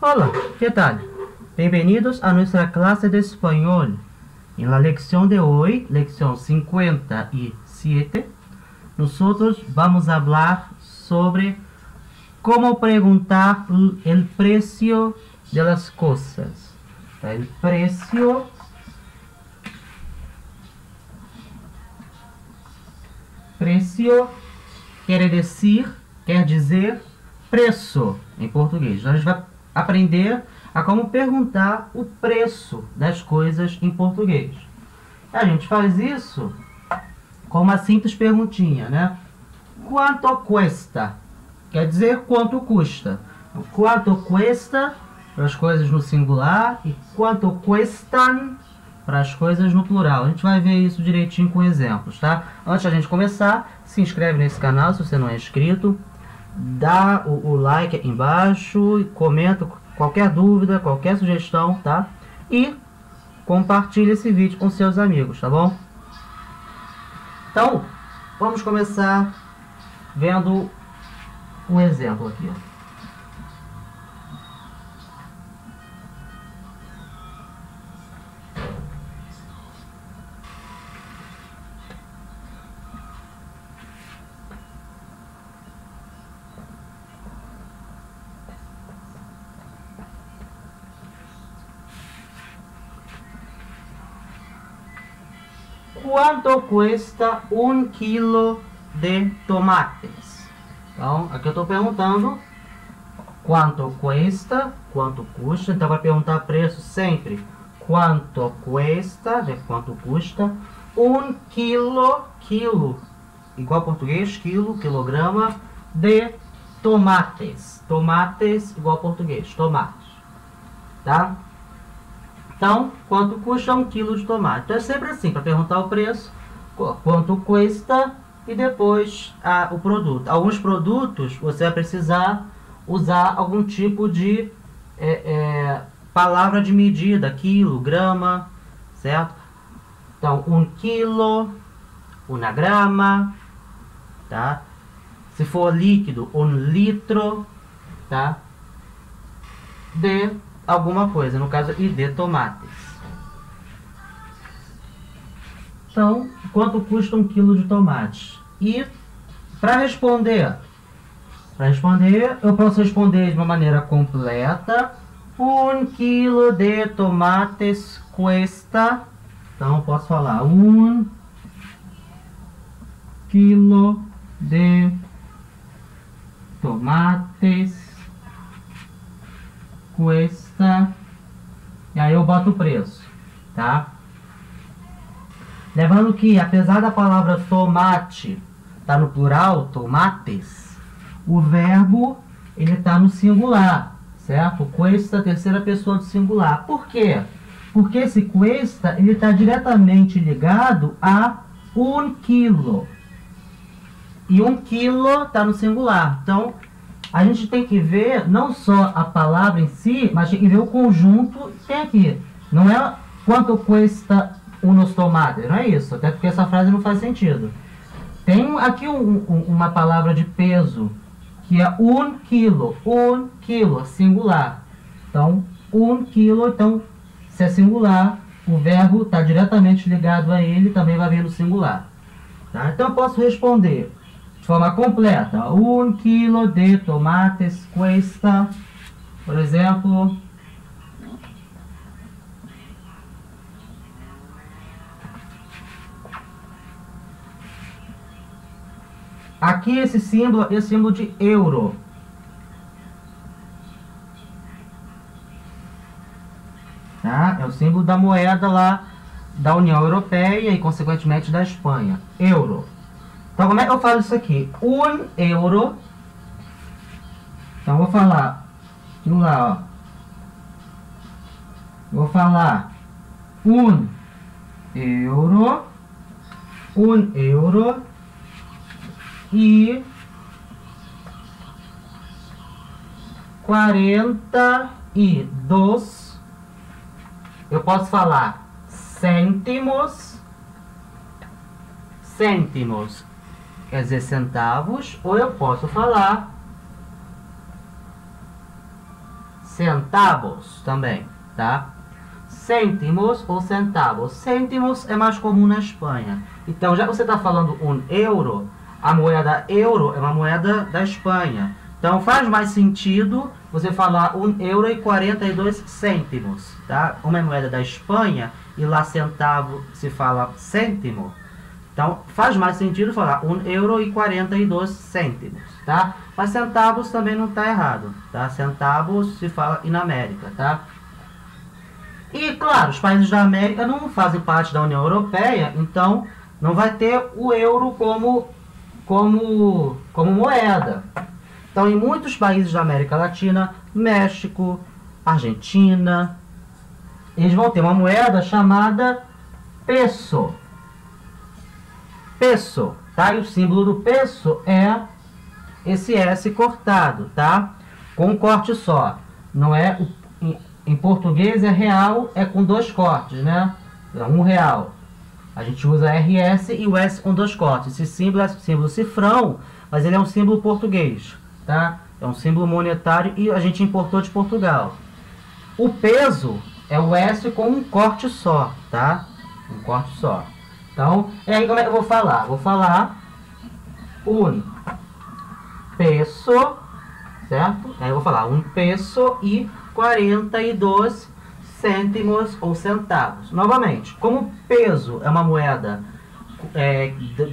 Hola, ¿qué tal? Bienvenidos a nuestra clase de español. En la lección de hoy, lección 57, nosotros vamos a hablar sobre cómo preguntar el precio de las cosas. El precio quer dizer preço em português. Então, a gente vai aprender a como perguntar o preço das coisas em português. A gente faz isso com uma simples perguntinha, né? Quanto custa? Quer dizer quanto custa. Quanto custa para as coisas no singular e quanto custam para as coisas no plural. A gente vai ver isso direitinho com exemplos, tá? Antes da gente começar, se inscreve nesse canal se você não é inscrito. Dá o like aqui embaixo e comenta qualquer dúvida, qualquer sugestão, tá? E compartilha esse vídeo com seus amigos, tá bom? Então, vamos começar vendo um exemplo aqui. Quanto custa 1 quilo de tomates? Então, aqui eu estou perguntando quanto custa, quanto custa. Então, vai perguntar preço sempre. Quanto custa, né? Quanto custa 1 quilo, quilo, igual português, quilo, quilograma, de tomates. Tomates, igual português, tomates. Tá? Então, quanto custa 1 quilo de tomate? Então, é sempre assim, para perguntar o preço, quanto custa e depois o produto. Alguns produtos você vai precisar usar algum tipo de palavra de medida, quilo, grama, certo? Então, 1 quilo, 1 grama, tá? Se for líquido, 1 litro, tá? De alguma coisa, no caso, e de tomates. Então, quanto custa 1 quilo de tomate? E para responder, eu posso responder de uma maneira completa. 1 quilo de tomates custa. Então, eu posso falar 1 quilo de tomates custa, e aí eu boto o preço, tá? Lembrando que, apesar da palavra tomate tá no plural, tomates, o verbo ele tá no singular, certo? Cuesta, terceira pessoa do singular. Por quê? Porque esse cuesta ele tá diretamente ligado a 1 quilo. E 1 quilo tá no singular. Então, a gente tem que ver não só a palavra em si, mas tem que ver o conjunto que tem aqui. Não é quanto custa unos tomates, não é isso. Até porque essa frase não faz sentido. Tem aqui uma palavra de peso, que é 1 quilo. 1 quilo, singular. Então, 1 quilo, então, se é singular, o verbo está diretamente ligado a ele, também vai vir no singular. Tá? Então, eu posso responder de forma completa. 1 quilo de tomates custa, por exemplo, aqui esse símbolo é o símbolo de euro. Tá? É o símbolo da moeda lá da União Europeia e, consequentemente, da Espanha. Euro. Então, como é que eu falo isso aqui? 1 euro. Então, vou falar. Vamos lá, ó. Vou falar 1 euro. 1 euro. E 42. Eu posso falar cêntimos. Cêntimos quer dizer centavos, ou eu posso falar centavos também, tá? Cêntimos ou centavos. Cêntimos é mais comum na Espanha. Então, já que você está falando um euro, a moeda euro é uma moeda da Espanha. Então, faz mais sentido você falar 1,42 euro, tá? Uma é moeda da Espanha e lá centavo se fala cêntimo. Então, faz mais sentido falar 1,42 euro, tá? Mas centavos também não está errado, tá? Centavos se fala na América, tá? E, claro, os países da América não fazem parte da União Europeia, então não vai ter o euro como moeda. Então, em muitos países da América Latina, México, Argentina, eles vão ter uma moeda chamada peso. Peso, tá? E o símbolo do peso é esse S cortado, tá? Com um corte só. Não é... Em português é real, é com dois cortes, né? É R$1. A gente usa RS e o S com dois cortes. Esse símbolo é símbolo cifrão, mas ele é um símbolo português, tá? É um símbolo monetário e a gente importou de Portugal. O peso é o S com um corte só, tá? Um corte só. Então, e aí como é que eu vou falar? Vou falar un peso, certo? Aí eu vou falar un peso e 42 cêntimos ou centavos. Novamente, como peso é uma moeda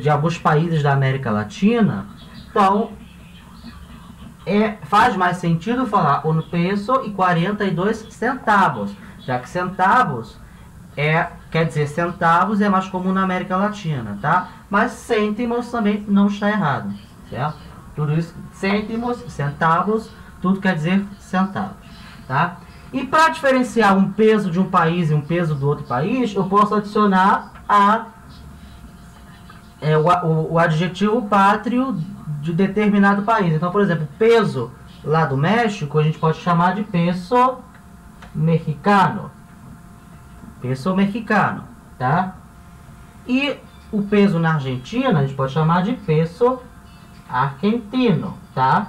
de alguns países da América Latina, então faz mais sentido falar un peso e 42 centavos, já que centavos quer dizer centavos é mais comum na América Latina, tá? Mas cêntimos também não está errado, certo? Tudo isso, cêntimos, centavos, tudo quer dizer centavos. Tá? E para diferenciar um peso de um país e um peso do outro país, eu posso adicionar o adjetivo pátrio de determinado país. Então, por exemplo, peso lá do México, a gente pode chamar de peso mexicano. Peso mexicano, tá? E o peso na Argentina, a gente pode chamar de peso argentino, tá?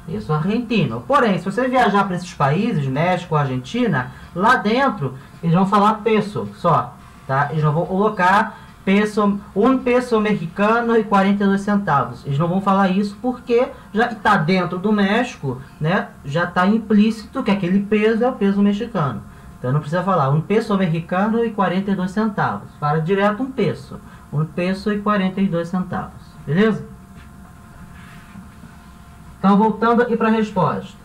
Peso argentino. Porém, se você viajar para esses países, México, Argentina, lá dentro eles vão falar peso só, tá? Eles não vão colocar peso, un peso mexicano e 42 centavos. Eles não vão falar isso porque já está dentro do México, né? Já está implícito que aquele peso é o peso mexicano. Então não precisa falar un peso mexicano e 42 centavos. Fala direto un peso e 42 centavos. Beleza? Então, voltando aqui para a resposta.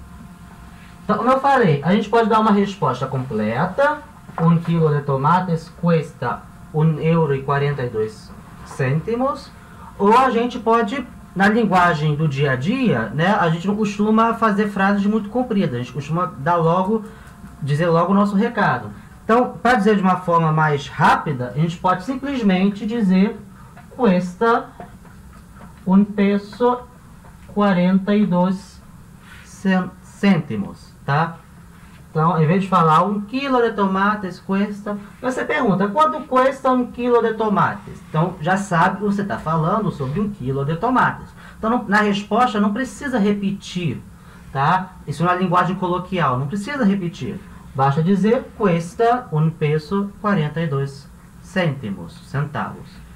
Então, como eu falei, a gente pode dar uma resposta completa. 1 quilo de tomates custa 1,42 € Ou a gente pode, na linguagem do dia a dia, né, a gente não costuma fazer frases muito compridas. A gente costuma dizer logo o nosso recado. Então, para dizer de uma forma mais rápida, a gente pode simplesmente dizer custa 1 peso 42 cêntimos, tá? Então, em vez de falar 1 quilo de tomates custa, você pergunta, quanto custa 1 quilo de tomates? Então, já sabe que você está falando sobre 1 quilo de tomates. Então, na resposta, não precisa repetir, tá? Isso é uma linguagem coloquial, não precisa repetir. Basta dizer, custa 1 peso 42 centavos.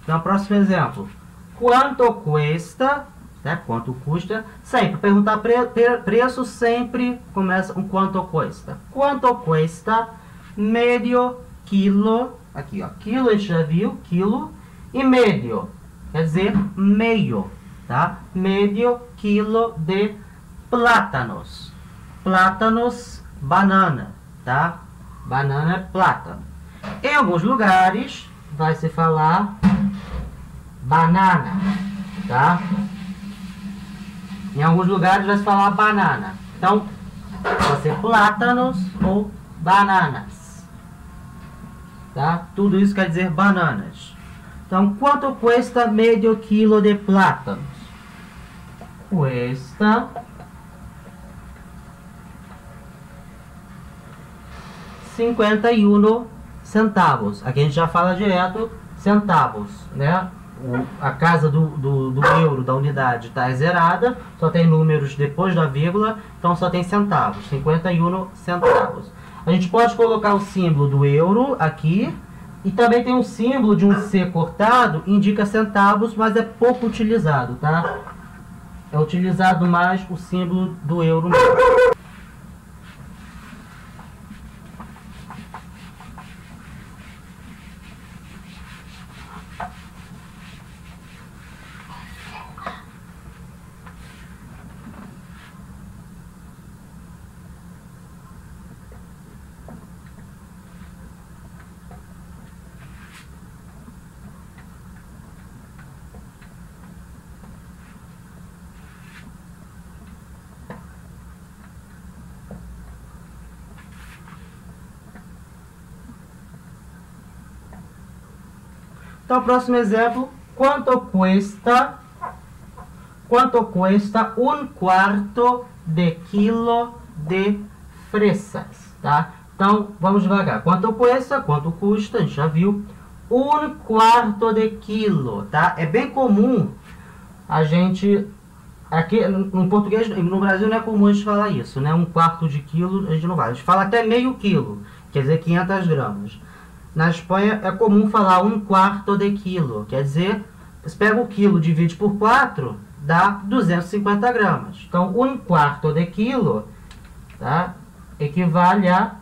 Então, próximo exemplo. Quanto custa? Né? Quanto custa? Sempre. Perguntar preço sempre começa com quanto custa. Quanto custa medio quilo? Aqui, ó. Quilo a gente já viu. Quilo. E medio. Quer dizer meio. Tá? Medio quilo de plátanos. Plátanos, banana. Tá? Banana é plátano. Em alguns lugares vai se falar banana, tá? Em alguns lugares vai se falar banana. Então, pode ser plátanos ou bananas, tá? Tudo isso quer dizer bananas. Então, quanto custa medio quilo de plátanos? Custa 51 centavos. Aqui a gente já fala direto centavos, né? A casa do euro, da unidade, está zerada, só tem números depois da vírgula, então só tem centavos, 51 centavos. A gente pode colocar o símbolo do euro aqui, e também tem um símbolo de um C cortado, indica centavos, mas é pouco utilizado, tá? É utilizado mais o símbolo do euro mesmo. Então, próximo exemplo, quanto custa um quarto de quilo de fresas, tá? Então, vamos devagar. Quanto custa, a gente já viu. Um quarto de quilo, tá? É bem comum a gente, aqui no português, no Brasil não é comum a gente falar isso, né? Um quarto de quilo, a gente não vai. A gente fala até meio quilo, quer dizer 500 gramas. Na Espanha é comum falar um quarto de quilo, quer dizer, você pega o quilo, divide por 4, dá 250 gramas. Então, um quarto de quilo, tá, equivale a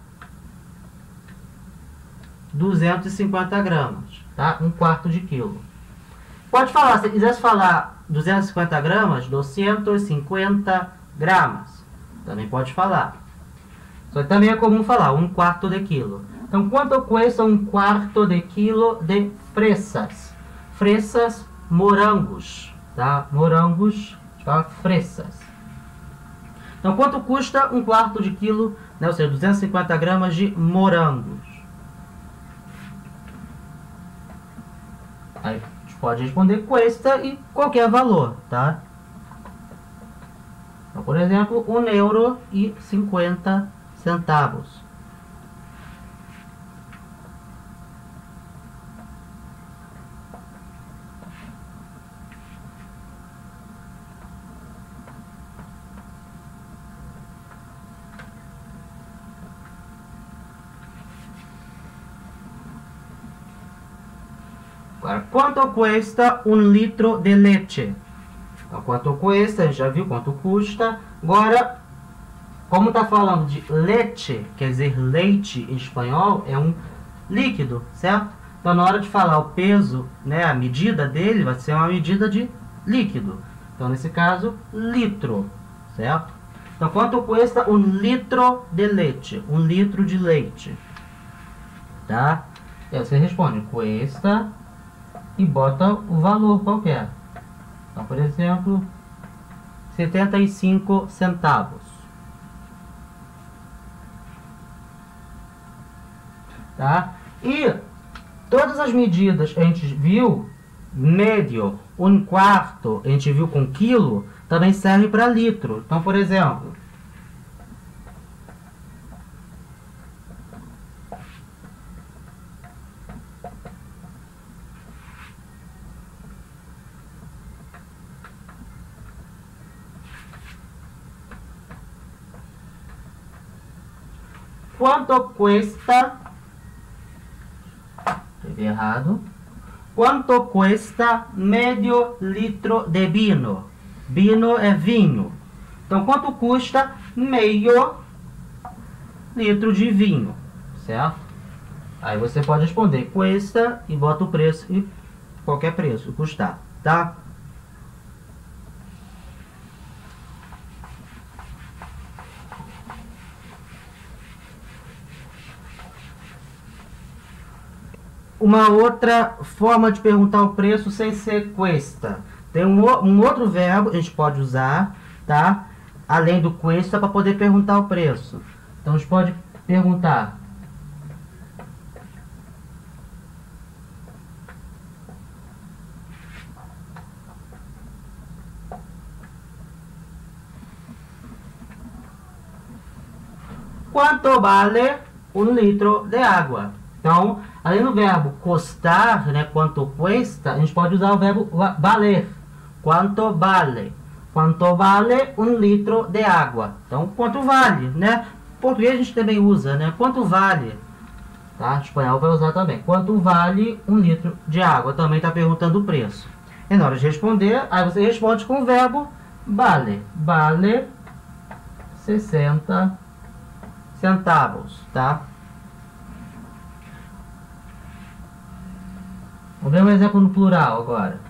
250 gramas, tá? Um quarto de quilo. Pode falar, se quisesse falar 250 gramas, 250 gramas. Também pode falar. Só que também é comum falar um quarto de quilo. Então, quanto custa um quarto de quilo de fresas? Fresas, morangos, tá? Morangos, tá? Fresas. Então, quanto custa um quarto de quilo, né? Ou seja, 250 gramas de morangos? Aí, a gente pode responder custa e qualquer valor, tá? Então, por exemplo, €1,50. Agora, quanto custa um litro de leite? Então, quanto custa, a gente já viu quanto custa. Agora, como está falando de leite, quer dizer leite em espanhol, é um líquido, certo? Então, na hora de falar o peso, né, a medida dele vai ser uma medida de líquido. Então, nesse caso, litro, certo? Então, quanto custa um litro de leite? Um litro de leite, tá? E aí você responde, custa, e bota o valor qualquer. Então, por exemplo, 75 centavos. Tá? E todas as medidas a gente viu, médio, um quarto, a gente viu com quilo, também serve para litro. Então, por exemplo, quanto custa... Escrevi errado. Quanto custa medio litro de vino? Vino é vinho. Então, quanto custa meio litro de vinho? Certo? Aí você pode responder custa e bota o preço e qualquer preço, custar, tá? Uma outra forma de perguntar o preço sem ser cuesta. Tem um outro verbo que a gente pode usar, tá? Além do cuesta, para poder perguntar o preço. Então, a gente pode perguntar: quanto vale um litro de água? Então, além do verbo custar, né, quanto custa, a gente pode usar o verbo valer. Quanto vale? Quanto vale um litro de água? Então, quanto vale, né? Em português a gente também usa, né? Quanto vale? Tá? O espanhol vai usar também. Quanto vale um litro de água? Também está perguntando o preço. E na hora de responder, aí você responde com o verbo vale. Vale 60 centavos, tá? Vamos ver um exemplo no plural agora.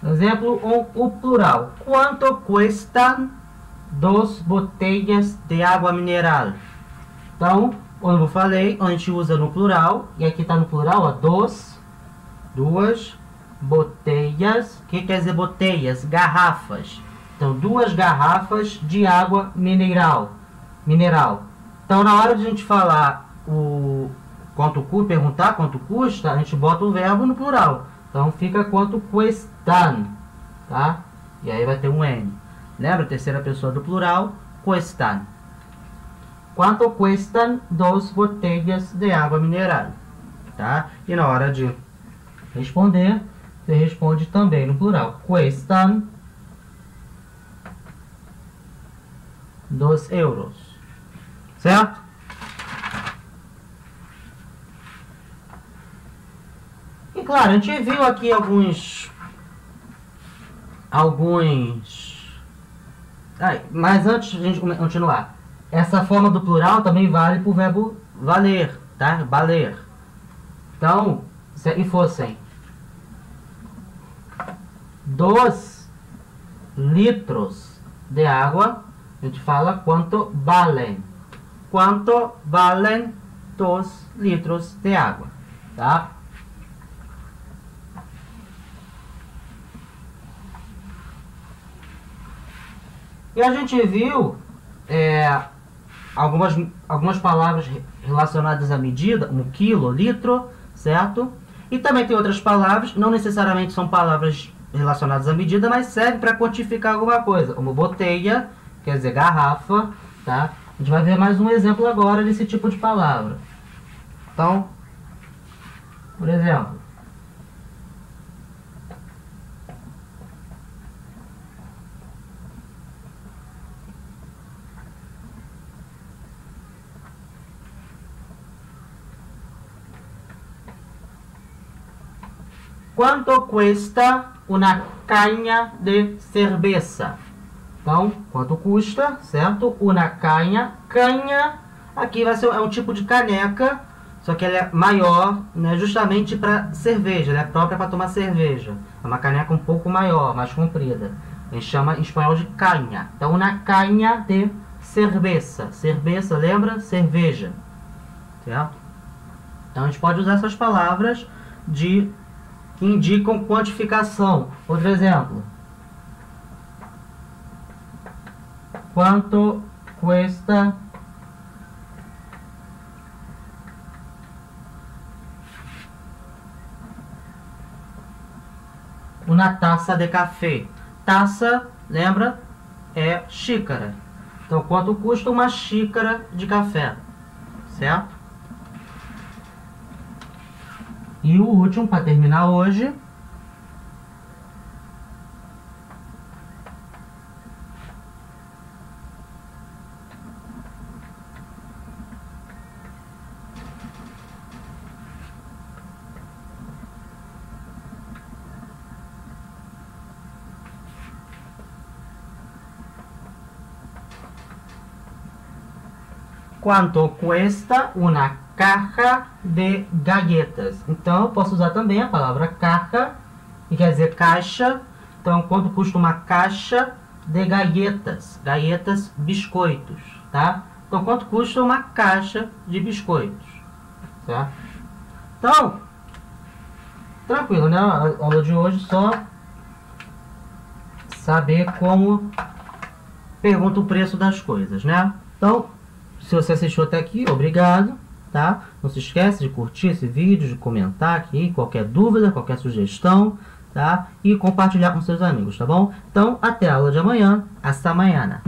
Exemplo, o plural. Quanto custam 2 botelhas de água mineral? Então, como eu falei, a gente usa no plural. E aqui está no plural, ó, duas botelhas. O que quer dizer botelhas? Garrafas. Então, 2 garrafas de água mineral. Então, na hora de a gente falar perguntar quanto custa, a gente bota o verbo no plural. Então, fica quanto cuestan, tá? E aí vai ter um N. Lembra? Terceira pessoa do plural, cuestan. Quanto cuestan 2 botelhas de água mineral, tá? E na hora de responder, você responde também no plural. Cuestan 2 euros. Certo? E claro, a gente viu aqui alguns... Mas antes de a gente continuar, essa forma do plural também vale para o verbo valer, tá? Valer. Então, se fossem 2 litros de água, a gente fala quanto valem. Quanto valem 2 litros de água, tá? E a gente viu algumas palavras relacionadas à medida, um quilo, litro, certo? E também tem outras palavras, não necessariamente são palavras relacionadas à medida, mas servem para quantificar alguma coisa, como botella, quer dizer garrafa, tá? A gente vai ver mais um exemplo agora desse tipo de palavra. Então, por exemplo, quanto custa uma caña de cerveja? Então, quanto custa, certo? Uma canha. Canha, aqui vai ser um tipo de caneca, só que ela é maior, né, justamente para cerveja. Ela é própria para tomar cerveja. É uma caneca um pouco maior, mais comprida. A gente chama em espanhol de canha. Então, uma canha de cerveja. Cerveja, lembra? Cerveja. Certo? Então, a gente pode usar essas palavras que indicam quantificação. Outro exemplo. Quanto custa uma taça de café? Taça, lembra? É xícara. Então, quanto custa uma xícara de café? Certo? E o último, para terminar hoje, quanto custa uma caja de galletas? Então, eu posso usar também a palavra caja, que quer dizer caixa. Então, quanto custa uma caixa de galletas? Galletas, biscoitos, tá? Então, quanto custa uma caixa de biscoitos? Certo? Então, tranquilo, né? A aula de hoje só saber como pergunta o preço das coisas, né? Então, se você assistiu até aqui, obrigado, tá? Não se esquece de curtir esse vídeo, de comentar aqui, qualquer dúvida, qualquer sugestão, tá? E compartilhar com seus amigos, tá bom? Então, até a aula de amanhã. Hasta mañana.